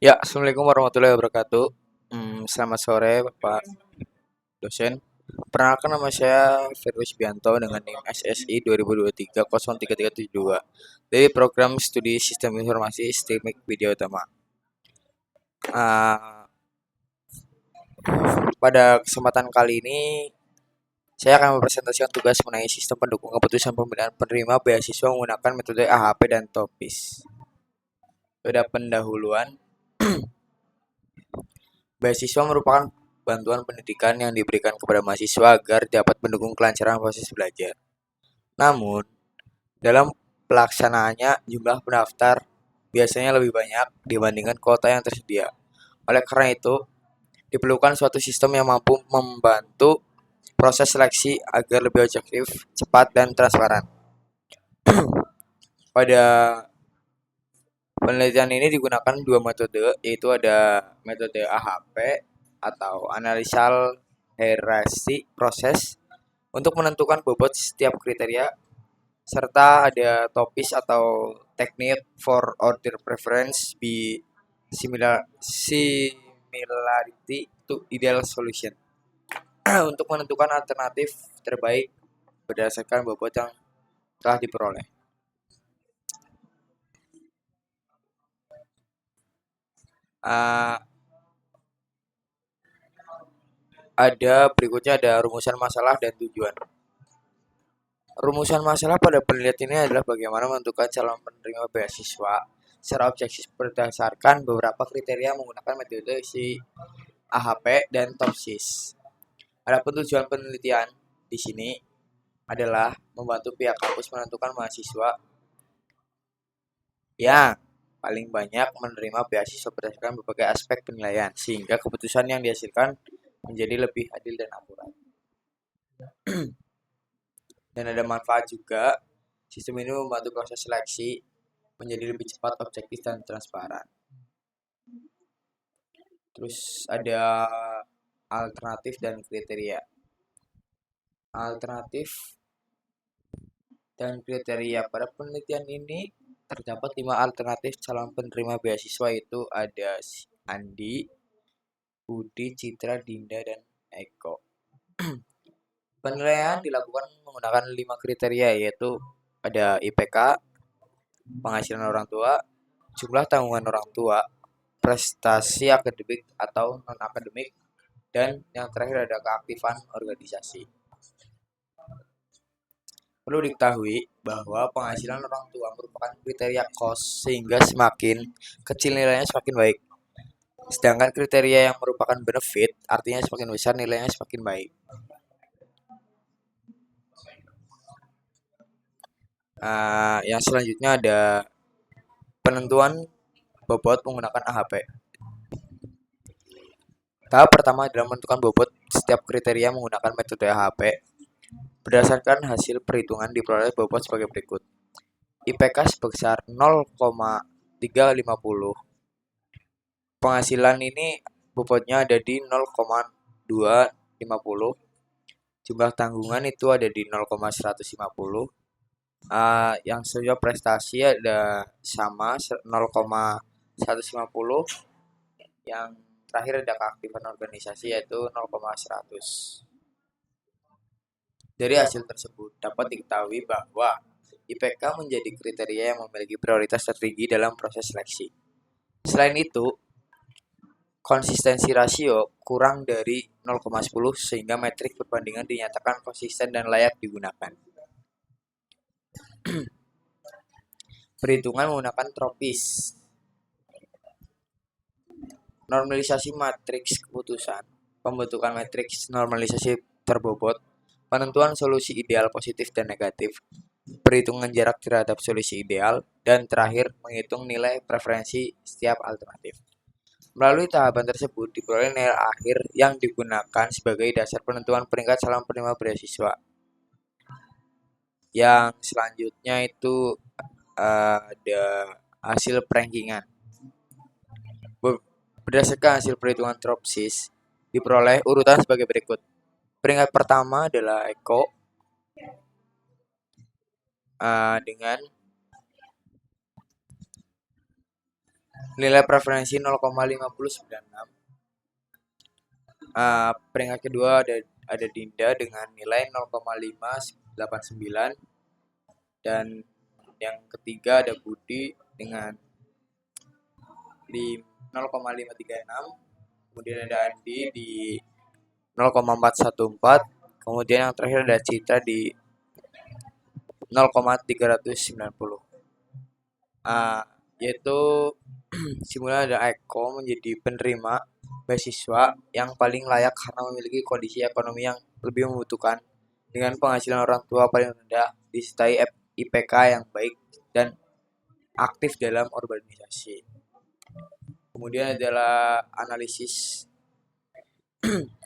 Ya, Assalamualaikum warahmatullahi wabarakatuh. Selamat sore, Bapak dosen. Perkenalkan nama saya Firdaus Bianto dengan NIM SSI 2023-03372 dari program studi Sistem Informasi Sistemik Video Utama. Ah, pada kesempatan kali ini, saya akan mempresentasikan tugas mengenai sistem pendukung keputusan pemilihan penerima beasiswa menggunakan metode AHP dan TOPIS. Pada pendahuluan, beasiswa merupakan bantuan pendidikan yang diberikan kepada mahasiswa agar dapat mendukung kelancaran proses belajar. Namun, dalam pelaksanaannya jumlah pendaftar biasanya lebih banyak dibandingkan kuota yang tersedia. Oleh karena itu, diperlukan suatu sistem yang mampu membantu proses seleksi agar lebih objektif, cepat, dan transparan. Pada penelitian ini digunakan dua metode, yaitu ada metode AHP atau Analytical Hierarchy Process untuk menentukan bobot setiap kriteria, serta ada TOPIS atau Technique for Order Preference by Similarity to Ideal Solution untuk menentukan alternatif terbaik berdasarkan bobot yang telah diperoleh. Uh, berikutnya ada rumusan masalah dan tujuan. Rumusan masalah pada penelitian ini adalah bagaimana menentukan calon penerima beasiswa secara objektif berdasarkan beberapa kriteria menggunakan metode si AHP dan TOPSIS. Adapun tujuan penelitian di sini adalah membantu pihak kampus menentukan mahasiswa yang paling banyak menerima beasiswa berdasarkan berbagai aspek penilaian, sehingga keputusan yang dihasilkan menjadi lebih adil dan akurat. Dan ada manfaat juga, sistem ini membantu proses seleksi menjadi lebih cepat, objektif, dan transparan. Terus ada alternatif dan kriteria. Alternatif dan kriteria pada penelitian ini terdapat 5 alternatif calon penerima beasiswa, itu ada Andi, Budi, Citra, Dinda, dan Eko. Penilaian dilakukan menggunakan 5 kriteria, yaitu ada IPK, penghasilan orang tua, jumlah tanggungan orang tua, prestasi akademik atau non-akademik, dan yang terakhir ada keaktifan organisasi. Perlu diketahui bahwa penghasilan orang tua merupakan kriteria cost, sehingga semakin kecil nilainya semakin baik. Sedangkan kriteria yang merupakan benefit, artinya semakin besar nilainya semakin baik. Yang selanjutnya ada penentuan bobot menggunakan AHP. Tahap pertama adalah menentukan bobot setiap kriteria menggunakan metode AHP. Berdasarkan hasil perhitungan diperoleh bobot sebagai berikut. IPK sebesar 0,350. Penghasilan ini bobotnya ada di 0,250. Jumlah tanggungan itu ada di 0,150. Yang sesuai prestasi ada sama 0,150. Yang terakhir ada keaktifan organisasi yaitu 0,100. Dari hasil tersebut dapat diketahui bahwa IPK menjadi kriteria yang memiliki prioritas tertinggi dalam proses seleksi. Selain itu, konsistensi rasio kurang dari 0,10 sehingga metrik perbandingan dinyatakan konsisten dan layak digunakan. Perhitungan menggunakan tropis. Normalisasi matriks keputusan, pembentukan matriks normalisasi terbobot, penentuan solusi ideal positif dan negatif, perhitungan jarak terhadap solusi ideal, dan terakhir menghitung nilai preferensi setiap alternatif. Melalui tahapan tersebut diperoleh nilai akhir yang digunakan sebagai dasar penentuan peringkat calon penerima beasiswa. Yang selanjutnya itu ada hasil perankingan. Berdasarkan hasil perhitungan Tropsis diperoleh urutan sebagai berikut. Peringkat pertama adalah Eko dengan Nilai preferensi 0,5096. Peringkat kedua ada Dinda dengan nilai 0,589, dan yang ketiga ada Budi dengan 0,536. Kemudian ada Andi di 0,414. Kemudian yang terakhir ada Citra di 0,390. Yaitu simulasi ada Eko menjadi penerima beasiswa yang paling layak karena memiliki kondisi ekonomi yang lebih membutuhkan, dengan penghasilan orang tua paling rendah, disertai IPK yang baik dan aktif dalam organisasi. Kemudian adalah analisis.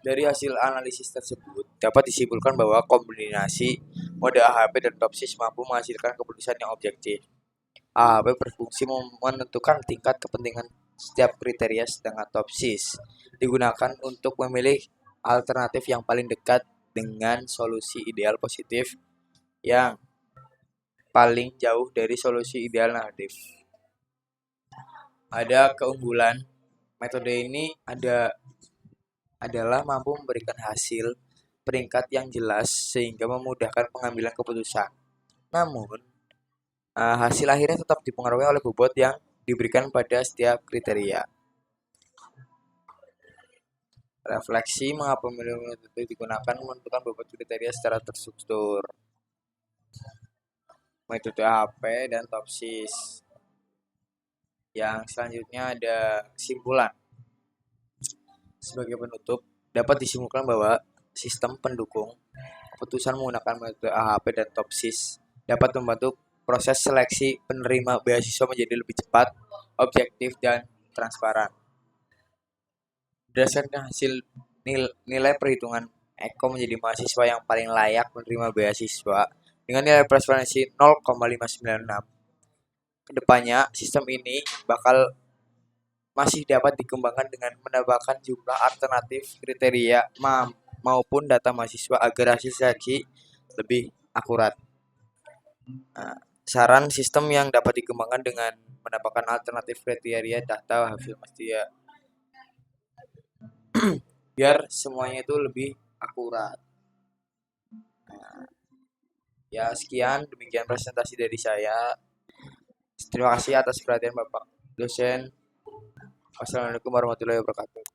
Dari hasil analisis tersebut dapat disimpulkan bahwa kombinasi mode AHP dan TOPSIS mampu menghasilkan keputusan yang objektif. AHP berfungsi menentukan tingkat kepentingan setiap kriteria, sedangkan TOPSIS digunakan untuk memilih alternatif yang paling dekat dengan solusi ideal positif yang paling jauh dari solusi ideal negatif. Ada keunggulan metode ini adalah mampu memberikan hasil peringkat yang jelas sehingga memudahkan pengambilan keputusan. Namun, hasil akhirnya tetap dipengaruhi oleh bobot yang diberikan pada setiap kriteria. Refleksi mengapa metode digunakan menentukan bobot kriteria secara terstruktur. Metode AHP dan TOPSIS. Yang selanjutnya ada kesimpulan. Sebagai penutup, dapat disimpulkan bahwa sistem pendukung keputusan menggunakan metode AHP dan TOPSIS dapat membantu proses seleksi penerima beasiswa menjadi lebih cepat, objektif, dan transparan. Berdasarkan hasil nilai perhitungan, Eko menjadi mahasiswa yang paling layak menerima beasiswa dengan nilai preferensi 0,596. Kedepannya, sistem ini bakal masih dapat dikembangkan dengan menambahkan jumlah alternatif kriteria maupun data mahasiswa agar hasil seleksi lebih akurat. Saran sistem yang dapat dikembangkan dengan menambahkan alternatif kriteria data hasil pasti ya, biar semuanya itu lebih akurat. Ya sekian, demikian presentasi dari saya. Terima kasih atas perhatian Bapak dosen. Wassalamualaikum warahmatullahi wabarakatuh.